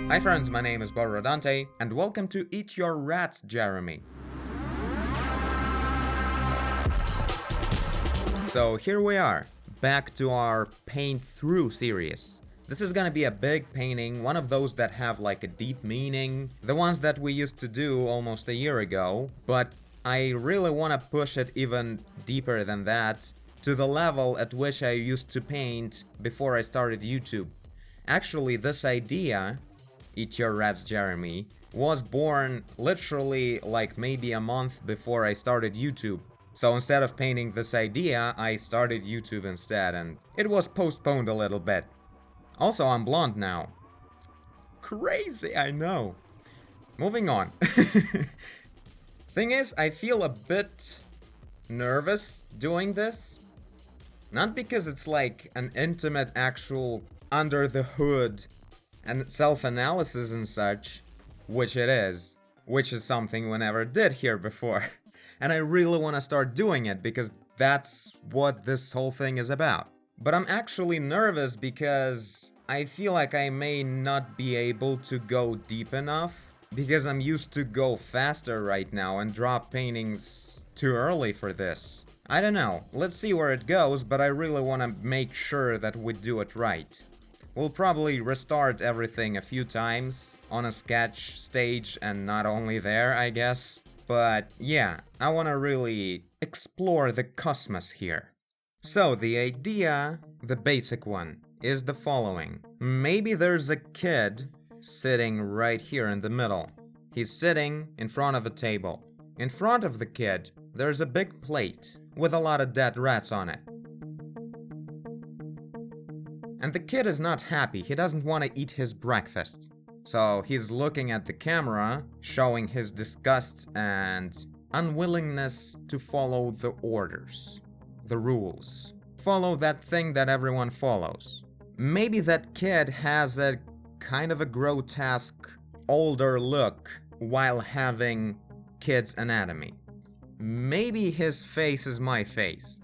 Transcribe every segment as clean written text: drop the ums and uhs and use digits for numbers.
Hi friends, my name is Borodante, and welcome to Eat Your Rats, Jeremy. So here we are, back to our paint through series. This is gonna be a big painting, one of those that have like a deep meaning, the ones that we used to do almost a year ago, but I really wanna push it even deeper than that, to the level at which I used to paint before I started YouTube. Actually, this idea, Eat Your Rats Jeremy, was born literally like maybe a month before I started YouTube. So instead of painting this idea, I started YouTube instead, and it was postponed a little bit. Also, I'm blonde now. Crazy, I know. Moving on. Thing is, I feel a bit nervous doing this. Not because it's like an intimate actual under the hood and self-analysis and such, which it is, which is something we never did here before. And I really want to start doing it because that's what this whole thing is about. But I'm actually nervous because I feel like I may not be able to go deep enough because I'm used to go faster right now and drop paintings too early for this. I don't know, let's see where it goes, but I really want to make sure that we do it right. We'll probably restart everything a few times on a sketch stage and not only there, I guess. But yeah, I want to really explore the cosmos here. So the idea, the basic one, is the following. Maybe there's a kid sitting right here in the middle. He's sitting in front of a table. In front of the kid, there's a big plate with a lot of dead rats on it. And the kid is not happy, he doesn't want to eat his breakfast. So he's looking at the camera, showing his disgust and unwillingness to follow the orders, the rules. Follow that thing that everyone follows. Maybe that kid has a kind of a grotesque, older look while having kid's anatomy. Maybe his face is my face.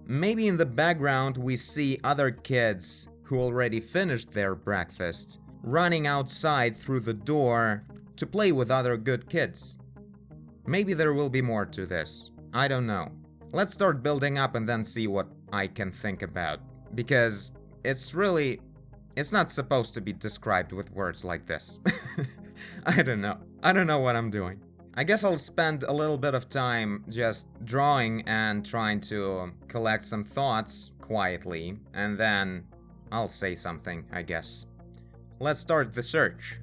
Maybe in the background we see other kids who already finished their breakfast running outside through the door to play with other good kids. Maybe there will be more to this. I don't know. Let's start building up and then see what I can think about. Because it's not supposed to be described with words like this. I don't know. I don't know what I'm doing. I guess I'll spend a little bit of time just drawing and trying to collect some thoughts quietly, and then I'll say something, I guess. Let's start the search.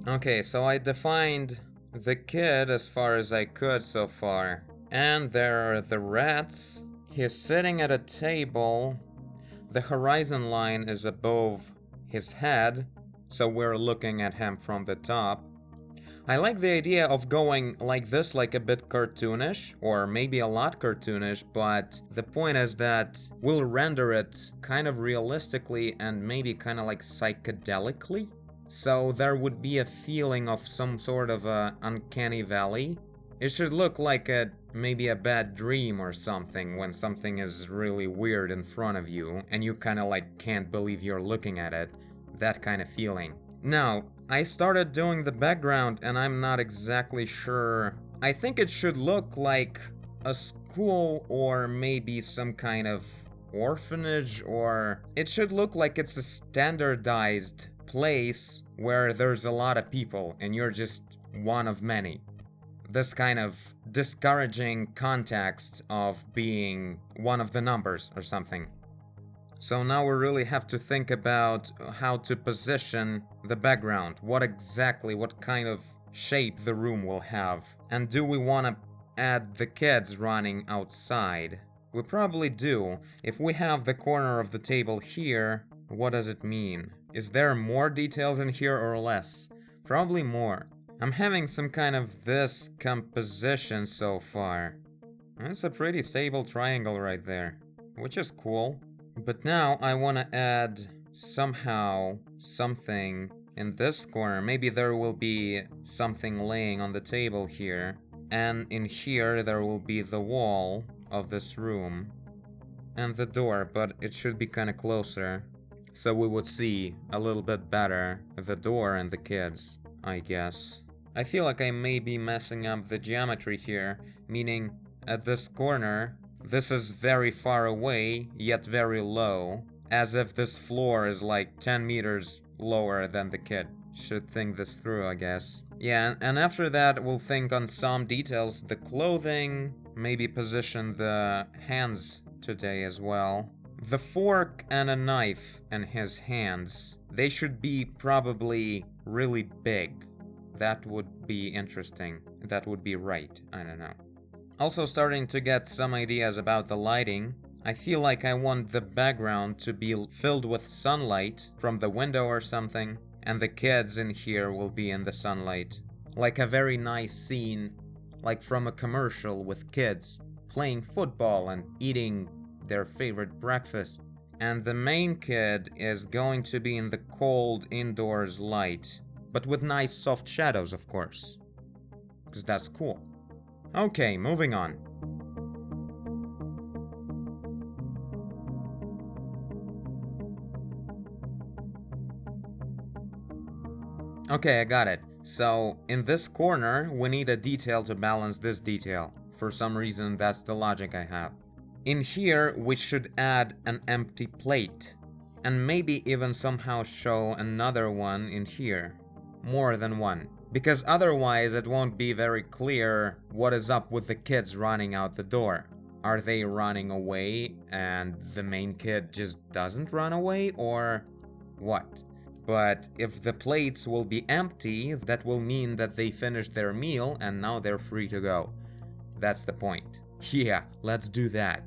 Okay, so I defined the kid as far as I could so far. And there are the rats. He's sitting at a table. The horizon line is above his head, so we're looking at him from the top. I like the idea of going like this, like a bit cartoonish, or maybe a lot cartoonish, but the point is that we'll render it kind of realistically and maybe kind of like psychedelically. So there would be a feeling of some sort of a uncanny valley. It should look like maybe a bad dream or something when something is really weird in front of you and you kind of like can't believe you're looking at it. That kind of feeling. Now, I started doing the background and I'm not exactly sure. I think it should look like a school or maybe some kind of orphanage, or it should look like it's a standardized place where there's a lot of people and you're just one of many. This kind of discouraging context of being one of the numbers or something. So now we really have to think about how to position the background. What kind of shape the room will have. And do we want to add the kids running outside? We probably do. If we have the corner of the table here, what does it mean? Is there more details in here or less? Probably more. I'm having some kind of this composition so far. That's a pretty stable triangle right there, which is cool. But now I want to add somehow something in this corner. Maybe there will be something laying on the table here. And in here there will be the wall of this room. And the door, but it should be kind of closer. So we would see a little bit better the door and the kids, I guess. I feel like I may be messing up the geometry here, meaning at this corner, this is very far away, yet very low, as if this floor is like 10 meters lower than the kid. Should think this through, I guess. Yeah, and after that, we'll think on some details, the clothing, maybe position the hands today as well. The fork and a knife in his hands, they should be probably really big. That would be interesting. That would be right. I don't know. Also starting to get some ideas about the lighting. I feel like I want the background to be filled with sunlight from the window or something, and the kids in here will be in the sunlight. Like a very nice scene, like from a commercial with kids playing football and eating their favorite breakfast. And the main kid is going to be in the cold indoors light, but with nice soft shadows, of course. Because that's cool. Okay, moving on. Okay, I got it. So, in this corner, we need a detail to balance this detail. For some reason, that's the logic I have. In here, we should add an empty plate. And maybe even somehow show another one in here. More than one. Because otherwise it won't be very clear what is up with the kids running out the door. Are they running away and the main kid just doesn't run away, or what? But if the plates will be empty, that will mean that they finished their meal and now they're free to go. That's the point. Yeah, let's do that.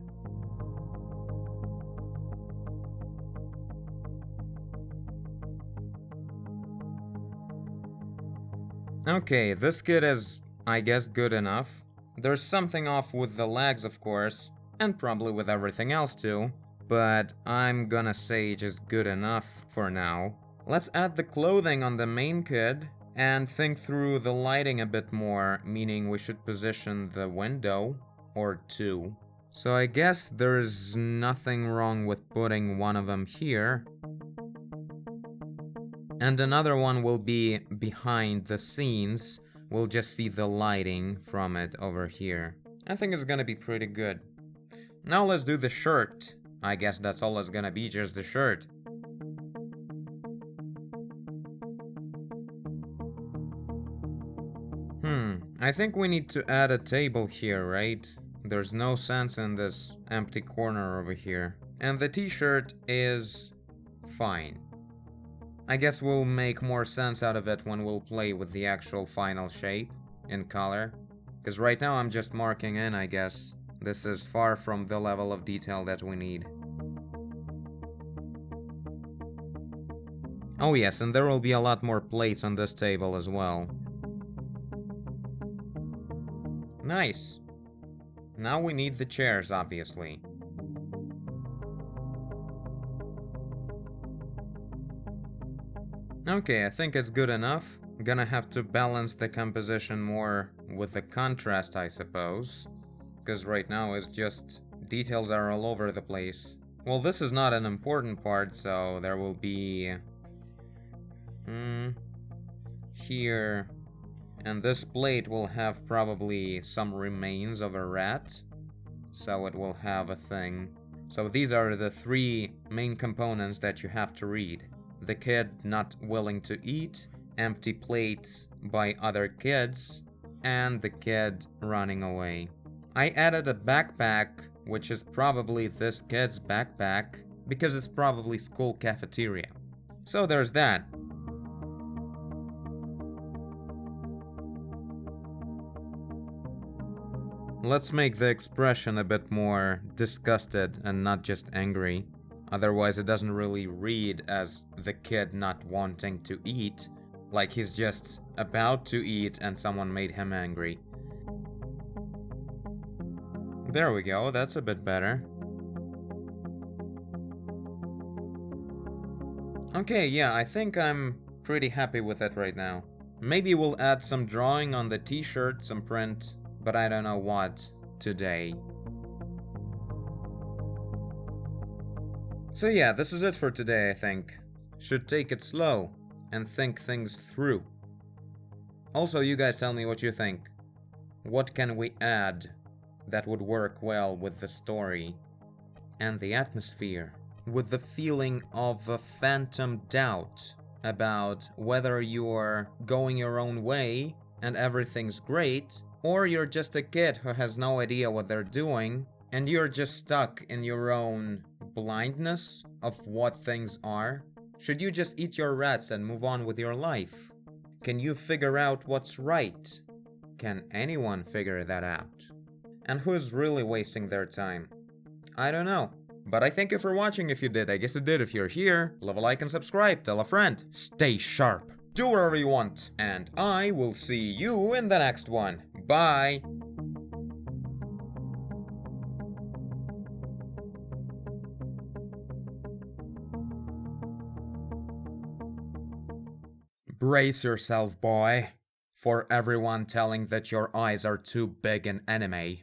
Okay, this kid is, I guess, good enough. There's something off with the legs, of course, and probably with everything else too, but I'm gonna say just good enough for now. Let's add the clothing on the main kid and think through the lighting a bit more, meaning we should position the window or two. So I guess there's nothing wrong with putting one of them here. And another one will be behind the scenes. We'll just see the lighting from it over here. I think it's gonna be pretty good. Now let's do the shirt. I guess that's all it's gonna be, just the shirt. I think we need to add a table here, right? There's no sense in this empty corner over here. And the t-shirt is fine. I guess we'll make more sense out of it when we'll play with the actual final shape in color. Because right now I'm just marking in, I guess. This is far from the level of detail that we need. Oh yes, and there will be a lot more plates on this table as well. Nice. Now we need the chairs, obviously. Okay, I think it's good enough. I'm gonna have to balance the composition more with the contrast, I suppose. Because right now it's just details are all over the place. Well, this is not an important part, so there will be... here... And this plate will have probably some remains of a rat. So it will have a thing. So these are the three main components that you have to read. The kid not willing to eat, empty plates by other kids, and the kid running away. I added a backpack, which is probably this kid's backpack, because it's probably school cafeteria. So there's that. Let's make the expression a bit more disgusted and not just angry. Otherwise it doesn't really read as the kid not wanting to eat, like he's just about to eat and someone made him angry. There we go, that's a bit better. Okay, yeah, I think I'm pretty happy with it right now. Maybe we'll add some drawing on the t-shirt, some print, but I don't know what today. So yeah, this is it for today, I think. Should take it slow and think things through. Also, you guys tell me what you think. What can we add that would work well with the story and the atmosphere, with the feeling of a phantom doubt about whether you're going your own way and everything's great, or you're just a kid who has no idea what they're doing and you're just stuck in your own blindness of what things are? Should you just eat your rats and move on with your life? Can you figure out what's right? Can anyone figure that out? And who's really wasting their time? I don't know. But I thank you for watching if you did. I guess you did if you're here. Leave a like and subscribe. Tell a friend. Stay sharp. Do whatever you want. And I will see you in the next one. Bye. Brace yourself, boy, for everyone telling that your eyes are too big in anime.